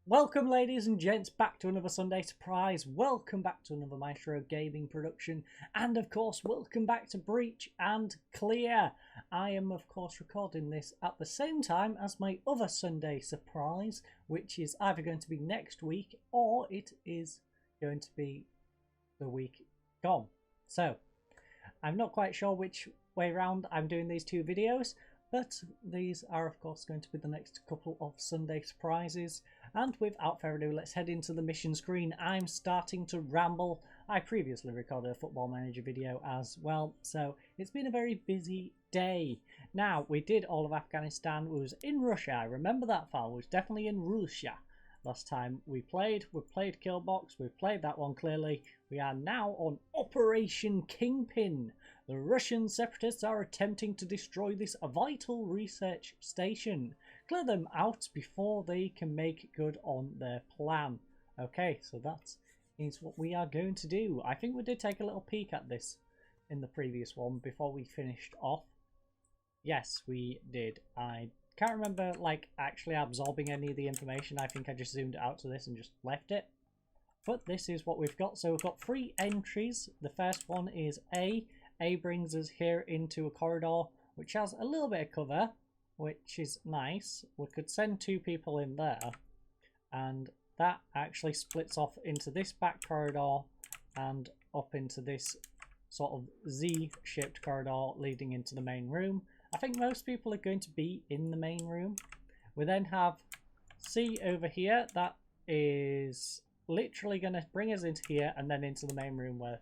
Welcome, ladies and gents, back to another Sunday Surprise. Welcome back to another Maestro Gaming production. And, of course, welcome back to Breach and Clear. I am, of course, recording this at the same time as my other Sunday Surprise, which is either going to be next week or it is going to be the week gone. So, I'm not quite sure which way round I'm doing these two videos, but these are, of course, going to be the next couple of Sunday Surprises. And without further ado, let's head into the mission screen. I'm starting to ramble. I previously recorded a Football Manager video as well, so it's been a very busy day. Now, we did all of Afghanistan. We was in Russia. I remember that file. We was definitely in Russia last time we played. We played Killbox. We've played that one clearly. We are now on Operation Kingpin. The Russian separatists are attempting to destroy this vital research station. Clear them out before they can make good on their plan. Okay, so that is what we are going to do. I think we did take a little peek at this in the previous one before we finished off. Yes, we did. I can't remember like actually absorbing any of the information. I think I just zoomed it out to this and just left it. But this is what we've got. So we've got 3 entries. The first one is A. A brings us here into a corridor which has a little bit of cover, which is nice. We could send 2 people in there, and that actually splits off into this back corridor and up into this sort of Z-shaped corridor leading into the main room. I think most people are going to be in the main room. We then have C over here. That is literally going to bring us into here and then into the main room where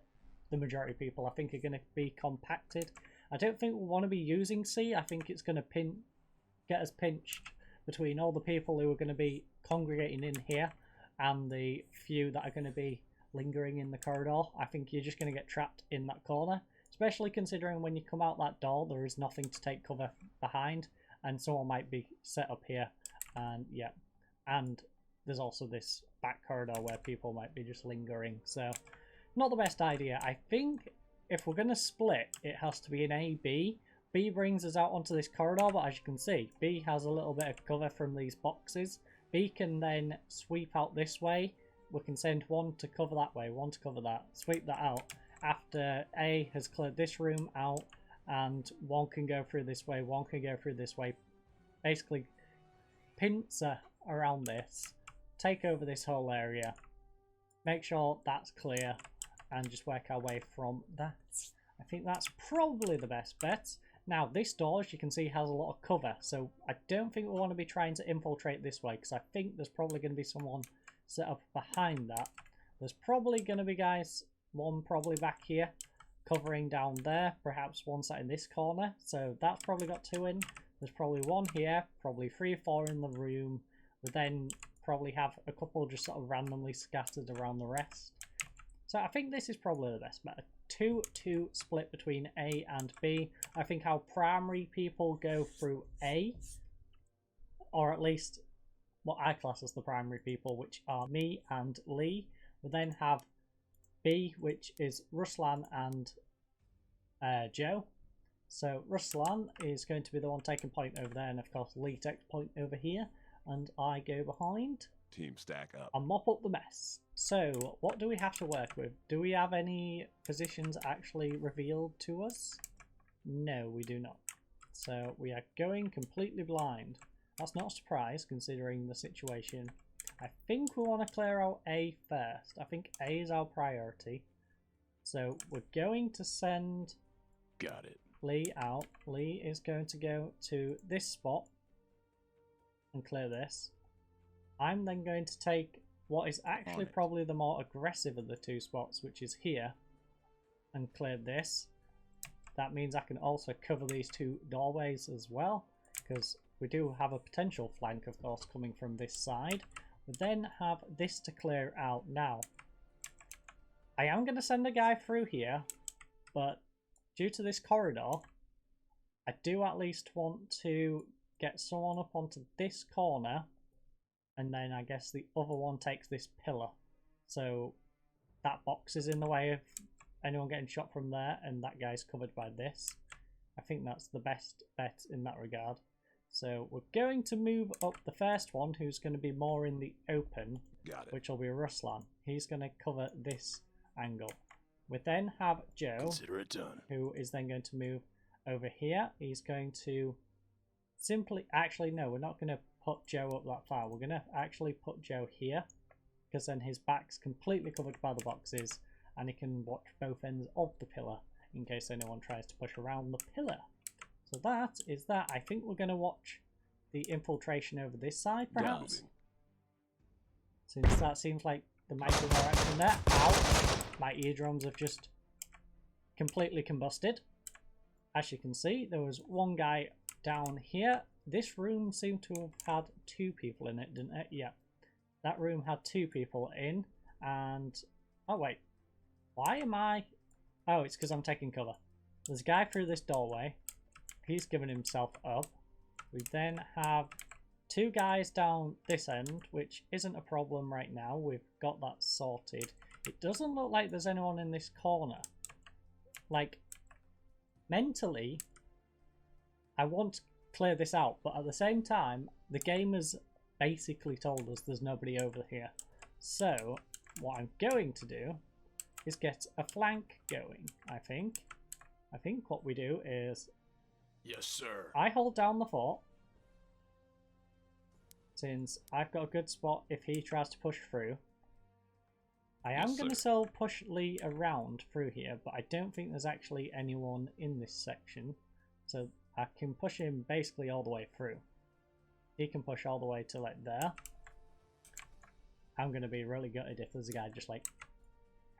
the majority of people I think are going to be compacted. I don't think we want to be using C. I think it's going to get us pinched between all the people who are going to be congregating in here and the few that are going to be lingering in the corridor. I think you're just going to get trapped in that corner, especially considering when you come out that door there is nothing to take cover behind, and someone might be set up here, and yeah, and there's also this back corridor where people might be just lingering. So not the best idea. I think if we're going to split, it has to be an A, B. B brings us out onto this corridor, but as you can see, B has a little bit of cover from these boxes. B can then sweep out this way. We can send 1 to cover that way, 1 to cover that, sweep that out. After A has cleared this room out, and 1 can go through this way, 1 can go through this way. Basically, pincer around this, take over this whole area, make sure that's clear, and just work our way from that. I think that's probably the best bet. Now, this door, as you can see, has a lot of cover, so I don't think we want to be trying to infiltrate this way, because I think there's probably going to be someone set up behind that. There's probably going to be guys, 1 probably back here, covering down there, perhaps 1 sat in this corner, so that's probably got 2 in. There's probably 1 here, probably 3 or 4 in the room. We then probably have a couple just sort of randomly scattered around the rest. So I think this is probably the best bet. 2-2 split between A and B. I think our primary people go through A, or at least what I class as the primary people, which are me and Lee. We then have B, which is Ruslan and Joe. So Ruslan is going to be the one taking point over there, and of course Lee takes point over here, and I go behind. Team stack up. And mop up the mess. So, what do we have to work with? Do we have any positions actually revealed to us? No, we do not. So, we are going completely blind. That's not a surprise, considering the situation. I think we want to clear out A first. I think A is our priority. So, we're going to send Got it. Lee out. Lee is going to go to this spot and clear this. I'm then going to take what is actually probably the more aggressive of the 2 spots, which is here, and clear this. That means I can also cover these 2 doorways as well, because we do have a potential flank, of course, coming from this side. We then have this to clear out. Now, I am going to send a guy through here, but due to this corridor, I do at least want to get someone up onto this corner, and then I guess the other one takes this pillar. So that box is in the way of anyone getting shot from there, and that guy's covered by this. I think that's the best bet in that regard. So we're going to move up the first one, who's going to be more in the open, Got it. which will be Ruslan. He's going to cover this angle. We then have Joe, Consider it done. who is then going to move over here. He's going to simply... Actually, no, we're not going to put Joe up that far. We're going to actually put Joe here, because then his back's completely covered by the boxes, and he can watch both ends of the pillar in case anyone tries to push around the pillar. So that is that. I think we're going to watch the infiltration over this side, perhaps. Since that seems like there might be more action there. Ow! My eardrums have just completely combusted. As you can see, there was one guy down here. This room seemed to have had 2 people in it, didn't it? Yeah. That room had 2 people in, and... Oh, wait. Why am I... Oh, it's because I'm taking cover. There's a guy through this doorway. He's given himself up. We then have 2 guys down this end, which isn't a problem right now. We've got that sorted. It doesn't look like there's anyone in this corner. Like, mentally, I want to clear this out, but at the same time, the game has basically told us there's nobody over here. So, what I'm going to do is get a flank going, I think. I think what we do is... Yes, sir. I hold down the fort, since I've got a good spot if he tries to push through. I am going to still push Lee around through here, but I don't think there's actually anyone in this section. So I can push him basically all the way through. He can push all the way to like there. I'm going to be really gutted if there's a guy just like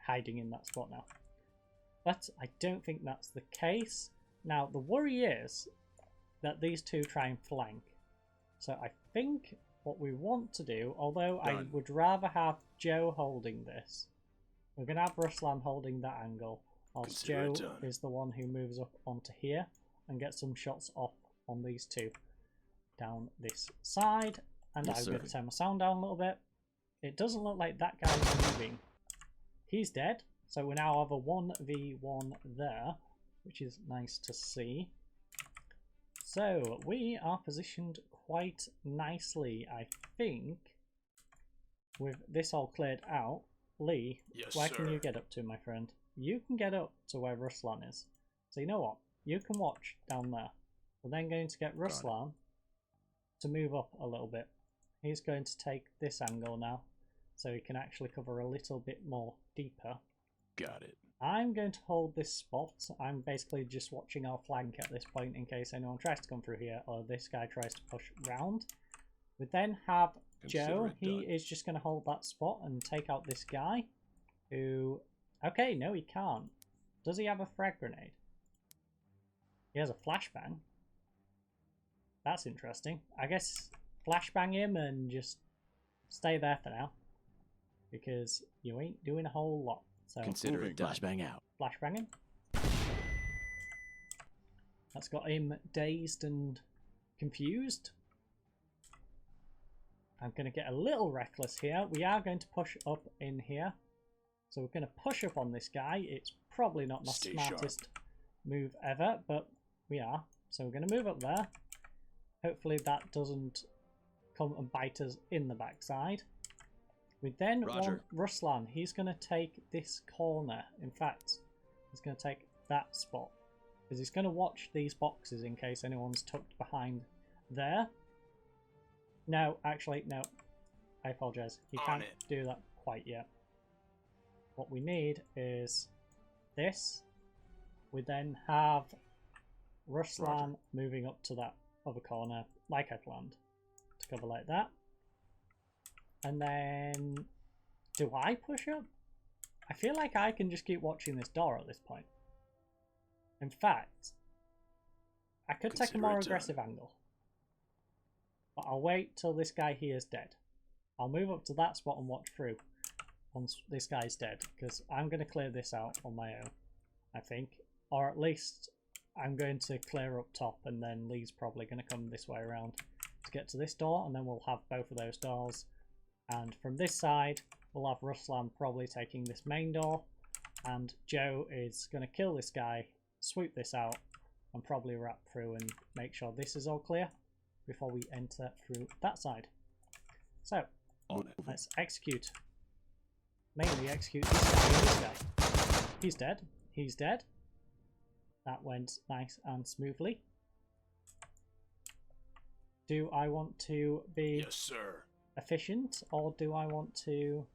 hiding in that spot now. But I don't think that's the case. Now the worry is that these 2 try and flank. So I think what we want to do, although I would rather have Joe holding this, we're going to have Ruslan holding that angle, whilst Joe is the one who moves up onto here and gets some shots off on these 2 down this side. And I'm going to turn my sound down a little bit. It doesn't look like that guy's moving. He's dead, so we now have a 1v1 there, which is nice to see. So we are positioned quite nicely, I think, with this all cleared out. Lee, where can you get up to, my friend? You can get up to where Ruslan is. So you know what? You can watch down there. We're then going to get Ruslan to move up a little bit. He's going to take this angle now, so he can actually cover a little bit more deeper. Got it. I'm going to hold this spot. I'm basically just watching our flank at this point in case anyone tries to come through here or this guy tries to push round. We then have Joe. He is just going to hold that spot and take out this guy who... Okay, no he can't. Does he have a frag grenade? He has a flashbang. That's interesting. I guess flashbang him and just stay there for now, because you ain't doing a whole lot. So consider it flashbang out. Flashbang him. That's got him dazed and confused. I'm going to get a little reckless here. We are going to push up in here. So we're going to push up on this guy. It's probably not my smartest move ever, but we are. So we're going to move up there. Hopefully that doesn't come and bite us in the backside. We then want Ruslan. He's going to take this corner. In fact, he's going to take that spot, because he's going to watch these boxes in case anyone's tucked behind there. No, actually, no. I apologise. He can't do that quite yet. What we need is this. We then have Ruslan moving up to that other corner, like I planned, to cover like that. And then, do I push up? I feel like I can just keep watching this door at this point. In fact, I could take a more aggressive angle. But I'll wait till this guy here is dead. I'll move up to that spot and watch through once this guy's dead, because I'm going to clear this out on my own, I think. Or at least I'm going to clear up top, and then Lee's probably going to come this way around to get to this door, and then we'll have both of those doors. And from this side, we'll have Ruslan probably taking this main door, and Joe is going to kill this guy, sweep this out, and probably wrap through and make sure this is all clear before we enter through that side. So, On it. let's execute. Mainly execute this guy and this guy. He's dead. He's dead. That went nice and smoothly. Do I want to be Yes, sir. efficient, or do I want to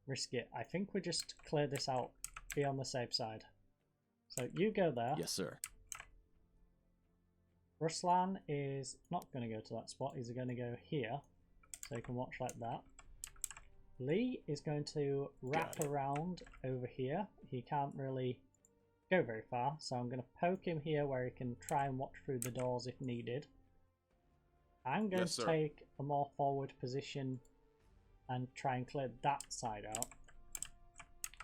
risk it? I think we just clear this out, be on the safe side. So you go there. Yes, sir. Ruslan is not going to go to that spot. He's going to go here, so you can watch like that. Lee is going to wrap around over here. He can't really go very far, so I'm going to poke him here where he can try and watch through the doors if needed. I'm going to take a more forward position and try and clear that side out.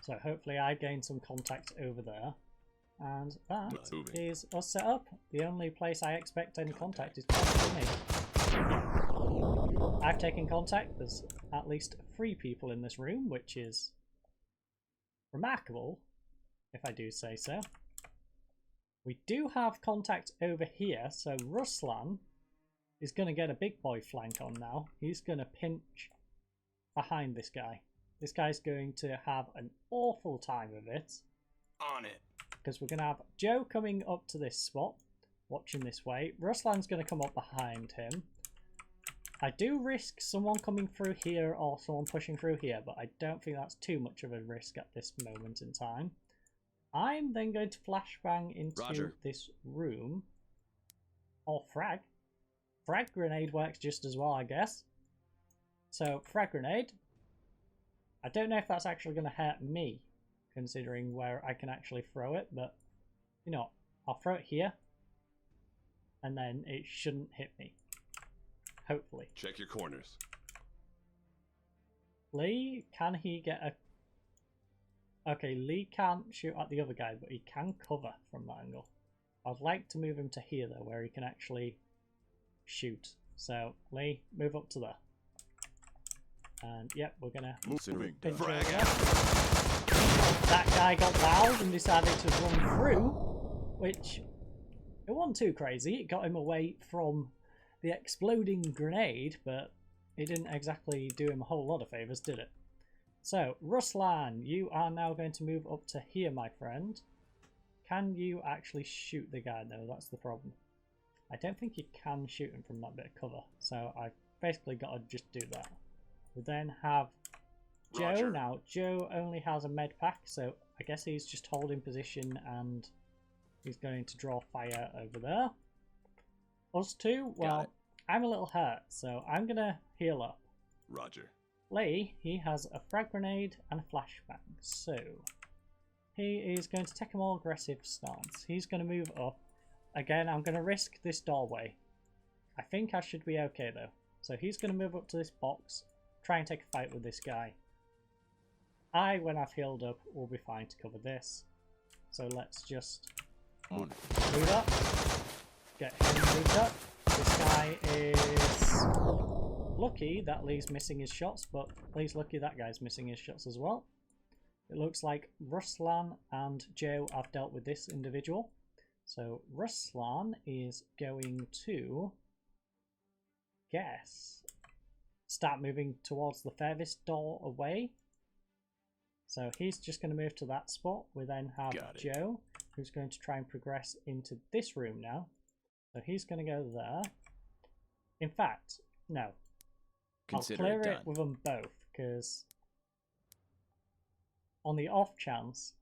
So hopefully I gain some contact over there. And that is us set up. The only place I expect any contact is probably me. I've taken contact. There's at least 3 people in this room, which is remarkable, if I do say so. We do have contact over here, so Ruslan is going to get a big boy flank on now. He's going to pinch behind this guy. This guy's going to have an awful time of it. On it. Because we're going to have Joe coming up to this spot, watching this way. Ruslan's going to come up behind him. I do risk someone coming through here or someone pushing through here, but I don't think that's too much of a risk at this moment in time. I'm then going to flashbang into this room. Or frag. Frag grenade works just as well, I guess. So, frag grenade. I don't know if that's actually going to hurt me, considering where I can actually throw it, but you know, I'll throw it here, and then it shouldn't hit me. Hopefully. Check your corners. Lee, can he get a... Okay, Lee can't shoot at the other guy, but he can cover from that angle. I'd like to move him to here, though, where he can actually shoot. So, Lee, move up to there. And, yep, we're going to... pinch over there. That guy got loud and decided to run through, which... It wasn't too crazy. It got him away from the exploding grenade, but it didn't exactly do him a whole lot of favours, did it? So, Ruslan, you are now going to move up to here, my friend. Can you actually shoot the guy? No, that's the problem. I don't think you can shoot him from that bit of cover, so I've basically got to just do that. We then have Joe. Roger. Now, Joe only has a med pack, so I guess he's just holding position and he's going to draw fire over there. Us two, well, I'm a little hurt, so I'm going to heal up. Roger. Lee, he has a frag grenade and a flashbang, so he is going to take a more aggressive stance. He's going to move up. Again, I'm going to risk this doorway. I think I should be okay, though. So he's going to move up to this box, try and take a fight with this guy. When I've healed up, will be fine to cover this. So let's just move up. Get him moved up. This guy is lucky that Lee's missing his shots, but Lee's lucky that guy's missing his shots as well. It looks like Ruslan and Joe have dealt with this individual. So Ruslan is going to, start moving towards the furthest door away. So he's just going to move to that spot. We then have Joe, who's going to try and progress into this room now. So he's going to go there. In fact, no. I'll clear it with them both, because on the off chance...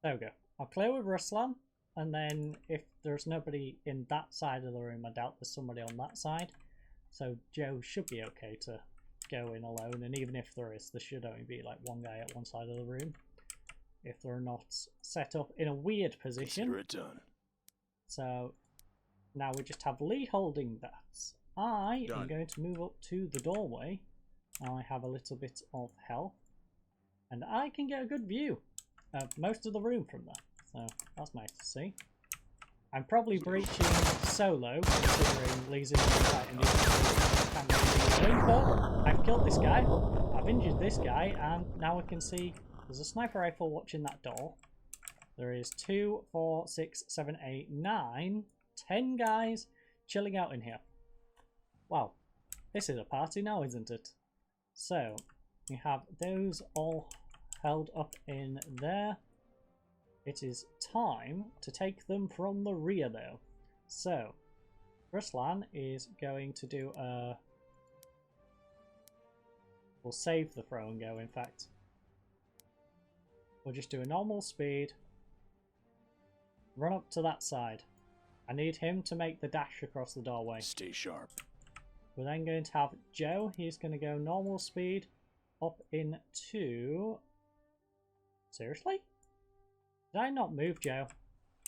There we go. I'll clear with Ruslan, and then if there's nobody in that side of the room, I doubt there's somebody on that side. So Joe should be okay to go in alone, and even if there is, there should only be like one guy at one side of the room. If they're not set up in a weird position. Consider it done. So now we just have Lee holding that. I am going to move up to the doorway. Now I have a little bit of health, and I can get a good view of most of the room from there. So that's nice to see. I'm probably breaching solo, considering Lee's in the fight and can't really do, but I've killed this guy, I've injured this guy, and now we can see there's a sniper rifle watching that door. There is 2, 4, 6, 7, 8, 9 10 guys chilling out in here. Wow, this is a party now, isn't it? So, we have those all held up in there. It is time to take them from the rear though. So, Ruslan is going to do a... We'll save the throw and go, in fact. We'll just do a normal speed. Run up to that side. I need him to make the dash across the doorway. Stay sharp. We're then going to have Joe. He's going to go normal speed up into... Seriously? Did I not move Joe?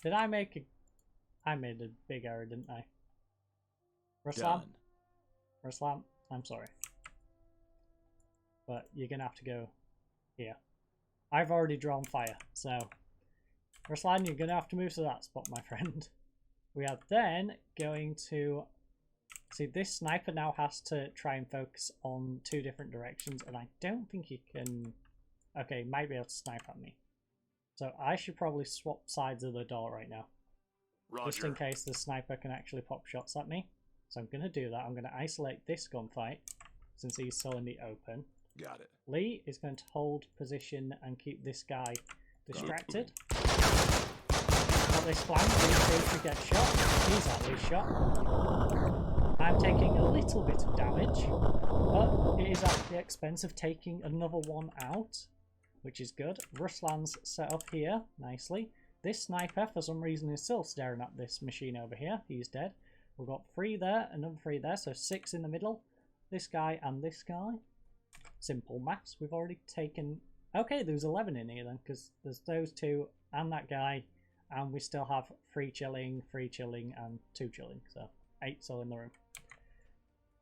Did I make a... I made a big error, didn't I? Ruslan? Ruslan, I'm sorry. But you're going to have to go here. I've already drawn fire, so... Ruslan, you're going to have to move to that spot, my friend. We are then going to... See, this sniper now has to try and focus on 2 different directions, and I don't think he can... Okay, he might be able to snipe at me. So I should probably swap sides of the door right now. Roger. Just in case the sniper can actually pop shots at me. So I'm going to do that. I'm going to isolate this gunfight, since he's still in the open. Got it. Lee is going to hold position and keep this guy distracted. Got this flank, he could get shot. He's at least shot. I'm taking a little bit of damage, but it is at the expense of taking another one out, which is good. Ruslan's set up here nicely. This sniper, for some reason, is still staring at this machine over here. He's dead. We've got 3 there, another 3 there, so 6 in the middle. This guy and this guy. Simple maths. We've already taken... Okay, there's 11 in here then, because there's those 2 and that guy, and we still have 3 chilling, 3 chilling, and 2 chilling, so 8 still in the room.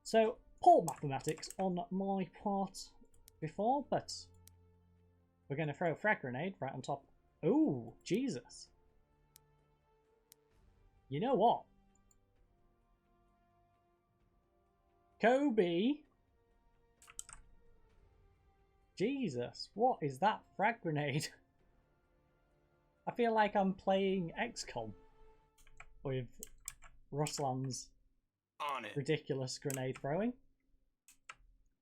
So, poor mathematics on my part before, but we're going to throw a frag grenade right on top. Ooh, Jesus. You know what? Kobe. Jesus, what is that frag grenade? I feel like I'm playing XCOM with Ruslan's ridiculous grenade throwing,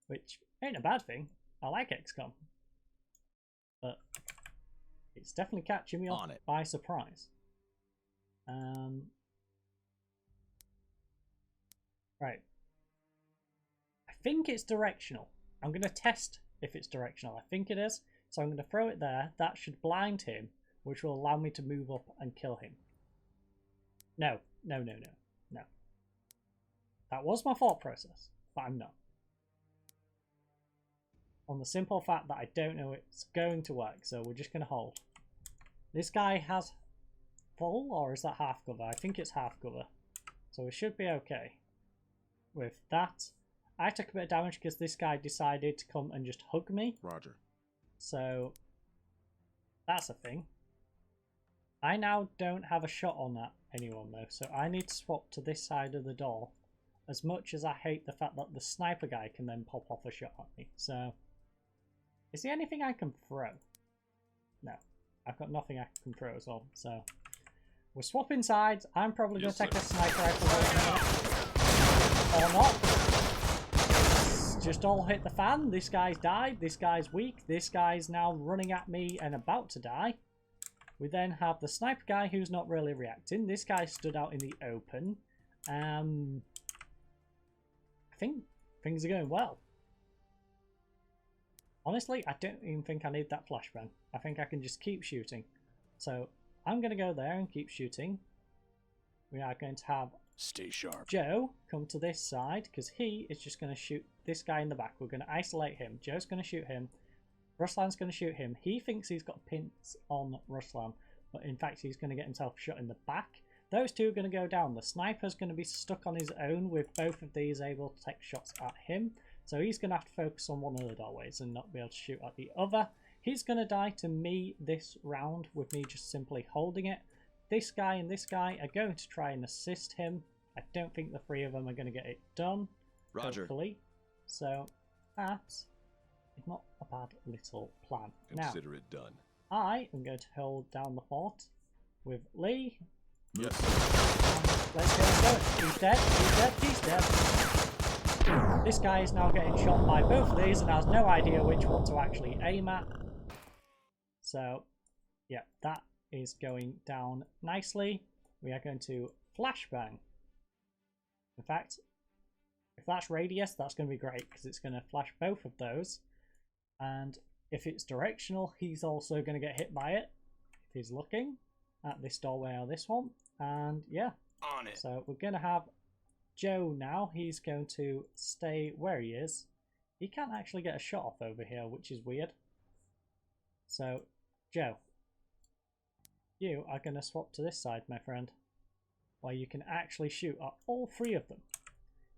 which ain't a bad thing. I like XCOM, but it's definitely catching me off by surprise. Right. I think it's directional. I'm going to test if it's directional. I think it is. So I'm going to throw it there. That should blind him, which will allow me to move up and kill him. No. No, no, no. No. That was my thought process, but I'm not. On the simple fact that I don't know it's going to work, so we're just going to hold. This guy has full, or is that half cover? I think it's half cover. So we should be okay with that. I took a bit of damage because this guy decided to come and just hug me. Roger. So that's a thing. I now don't have a shot on that anyone though, so I need to swap to this side of the door. As much as I hate the fact that the sniper guy can then pop off a shot at me. So, is there anything I can throw? No, I've got nothing I can throw as well. So, we're swapping sides. I'm probably going to take a sniper rifle or not. Just all hit the fan. This guy's died. This guy's weak. This guy's now running at me and about to die. We then have the sniper guy who's not really reacting. This guy stood out in the open. I think things are going well. Honestly, I don't even think I need that flashbang. I think I can just keep shooting. So I'm going to go there and keep shooting. We are going to have Stay sharp. Joe come to this side because he is just going to shoot this guy in the back. We're going to isolate him. Joe's going to shoot him. Ruslan's going to shoot him. He thinks he's got pins on Ruslan, but in fact he's going to get himself shot in the back. Those two are going to go down. The sniper's going to be stuck on his own with both of these able to take shots at him. So he's going to have to focus on one of the doorways and not be able to shoot at the other. He's going to die to me this round with me just simply holding it. This guy and this guy are going to try and assist him. I don't think the 3 of them are going to get it done. Roger. Hopefully. So that is not a bad little plan. Consider now, it done. I am going to hold down the fort with Lee. Yes. Let's go. He's dead. He's dead. He's dead. This guy is now getting shot by both of these and has no idea which one to actually aim at. So, yeah, that is going down nicely. We are going to flashbang. In fact, if that's radius, that's going to be great because it's going to flash both of those. And if it's directional, he's also going to get hit by it if he's looking at this doorway or this one. And yeah, On it. so we're going to have Joe now. He's going to stay where he is. He can't actually get a shot off over here, which is weird. So, Joe, you are going to swap to this side, my friend, where you can actually shoot at all three of them.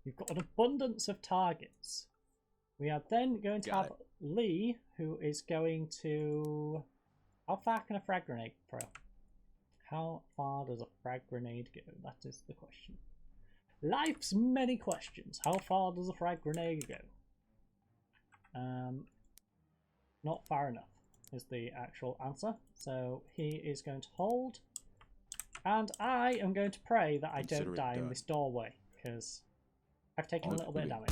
You've got an abundance of targets. We are then going to have Lee, who is going to... How far can a frag grenade throw? How far does a frag grenade go? That is the question. Life's many questions. How far does a frag grenade go? Not far enough is the actual answer. So he is going to hold. And I am going to pray that I don't die in this doorway, because I've taken a little bit of damage.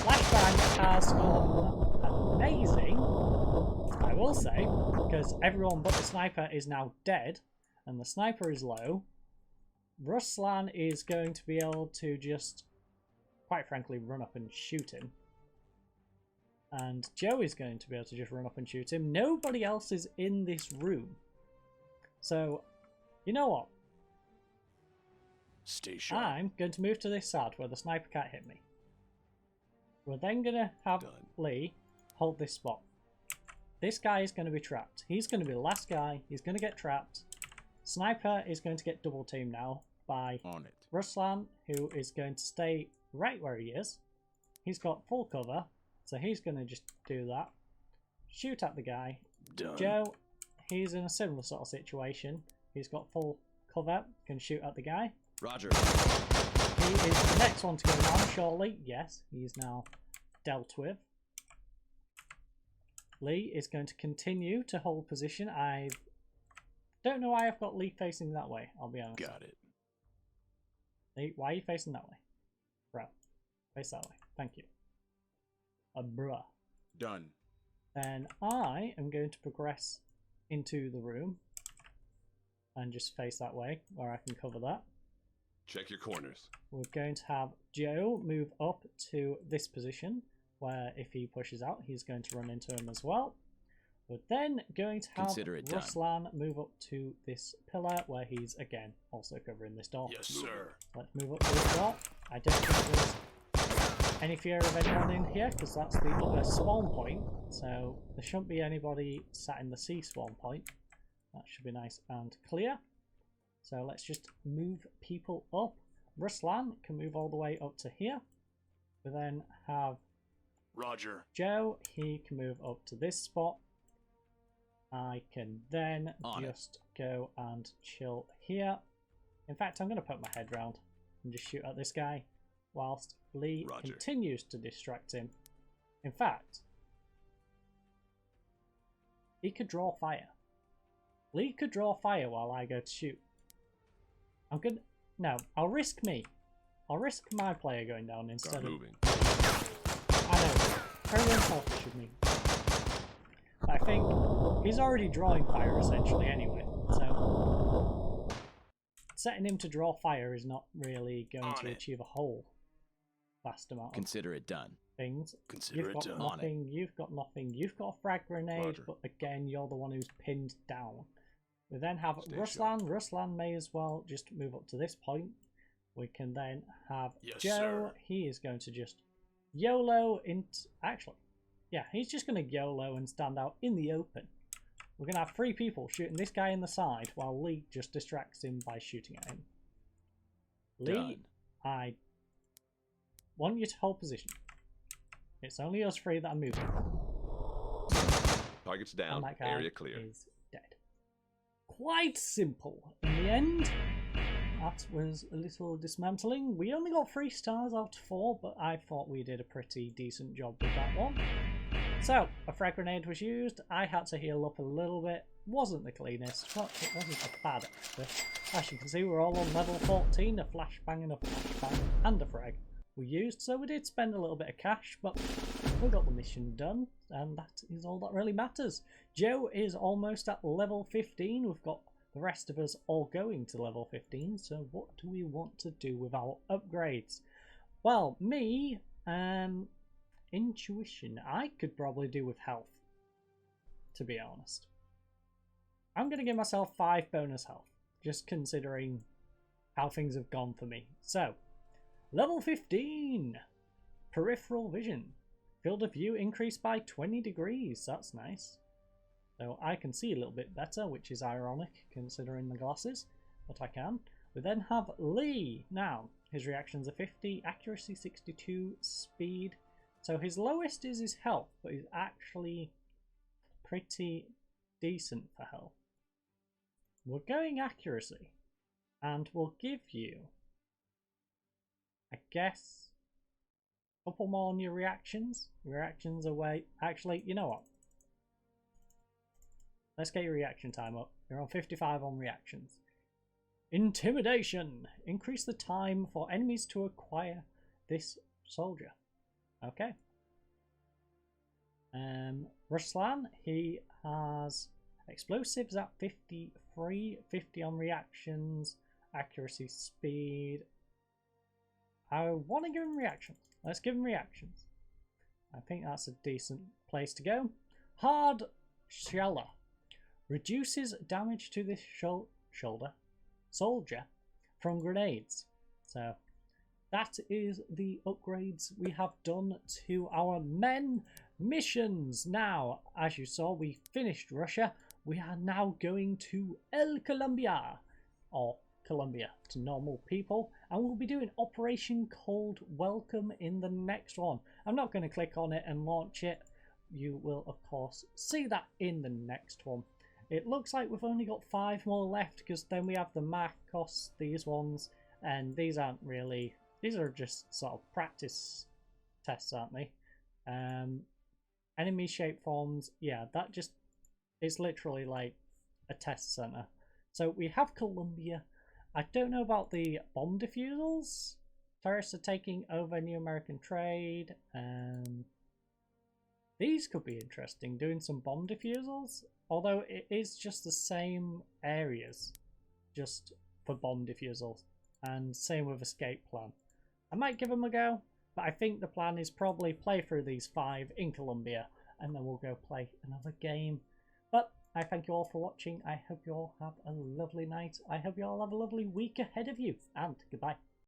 Flashbang has gone amazing, I will say, because everyone but the sniper is now dead, and the sniper is low. Ruslan is going to be able to just, quite frankly, run up and shoot him. And Joe is going to be able to just run up and shoot him. Nobody else is in this room. So, you know what? Stay sharp. I'm going to move to this side where the sniper can't hit me. We're then going to have Lee hold this spot. This guy is going to be trapped. He's going to be the last guy. He's going to get trapped. Sniper is going to get double teamed now by Ruslan, who is going to stay right where he is. He's got full cover, so he's going to just do that. Shoot at the guy. Done. Joe, he's in a similar sort of situation. He's got full cover, can shoot at the guy. Roger. He is the next one to go down, surely. Yes, he's now dealt with. Lee is going to continue to hold position. I don't know why I've got Lee facing that way, I'll be honest. Got it. Lee, why are you facing that way? Bro, face that way. Thank you. Bruh. Done. Then I am going to progress into the room and just face that way where I can cover that. Check your corners. We're going to have Joe move up to this position where if he pushes out, he's going to run into him as well. We're then going to have Ruslan move up to this pillar where he's again also covering this door. Yes, sir. Let's move up to this door. I don't think there's any fear of anyone in here because that's the other spawn point. So there shouldn't be anybody sat in the C spawn point. That should be nice and clear. So let's just move people up. Ruslan can move all the way up to here. We then have Roger. Joe. He can move up to this spot. I can then just go and chill here. In fact, I'm going to put my head round and just shoot at this guy whilst Lee continues to distract him. In fact, he could draw fire. Lee could draw fire while I go to shoot. I'm good. No, I'll risk me. I'll risk my player going down instead of moving. I know. Very unselfish of me. But I think he's already drawing fire essentially anyway. So setting him to draw fire is not really going to achieve a whole vast amount. Consider it done. Things. Consider it done. Nothing. You've got nothing. You've got a frag grenade, but again, you're the one who's pinned down. We then have Ruslan. Ruslan may as well just move up to this point. We can then have Joe. Sir. He is going to just YOLO into... Actually, yeah, he's just going to YOLO and stand out in the open. We're going to have 3 people shooting this guy in the side while Lee just distracts him by shooting at him. Lee, I want you to hold position. It's only us 3 that are moving. Targets down. Area clear. Is dead. Quite simple. In the end, that was a little dismantling. We only got 3 stars out of 4, but I thought we did a pretty decent job with that one. So, a frag grenade was used. I had to heal up a little bit. Wasn't the cleanest. Well, it wasn't so bad, actually. As you can see, we're all on level 14. A flashbang and a flashbang and a frag we used. So we did spend a little bit of cash, but we got the mission done. And that is all that really matters. Joe is almost at level 15. We've got the rest of us all going to level 15. So what do we want to do with our upgrades? Well, me, intuition, I could probably do with health, to be honest. I'm going to give myself 5 bonus health, just considering how things have gone for me. So, level 15, peripheral vision. Field of view increased by 20 degrees, that's nice. So I can see a little bit better, which is ironic considering the glasses, but I can. We then have Lee. Now, his reactions are 50, accuracy 62, speed. So his lowest is his health, but he's actually pretty decent for health. We're going accuracy, and we'll give you, I guess, a couple more on your reactions. Reactions away. Actually, you know what? Let's get your reaction time up. You're on 55 on reactions. Intimidation. Increase the time for enemies to acquire this soldier. Okay. Ruslan, he has explosives at 53, 50 on reactions, accuracy, speed. I want to give him reactions. Let's give him reactions. I think that's a decent place to go. Hard Sheller. Reduces damage to this soldier from grenades. So that is the upgrades we have done to our men missions. Now, as you saw, we finished Russia. We are now going to El Colombia, or Colombia to normal people, and we'll be doing Operation Cold Welcome in the next one. I'm not going to click on it and launch it. You will, of course, see that in the next one. It looks like we've only got 5 more left, because then we have the Marcos, these ones, and these aren't really, these are just sort of practice tests, aren't they? Enemy shape forms, yeah, that just, it's literally like a test center. So we have Colombia. I don't know about the bomb defusals. Terrorists are taking over New American trade. These could be interesting, doing some bomb defusals. Although it is just the same areas, just for bomb defusals. And same with escape plan. I might give them a go, but I think the plan is probably play through these 5 in Colombia, and then we'll go play another game. But I thank you all for watching. I hope you all have a lovely night. I hope you all have a lovely week ahead of you, and goodbye.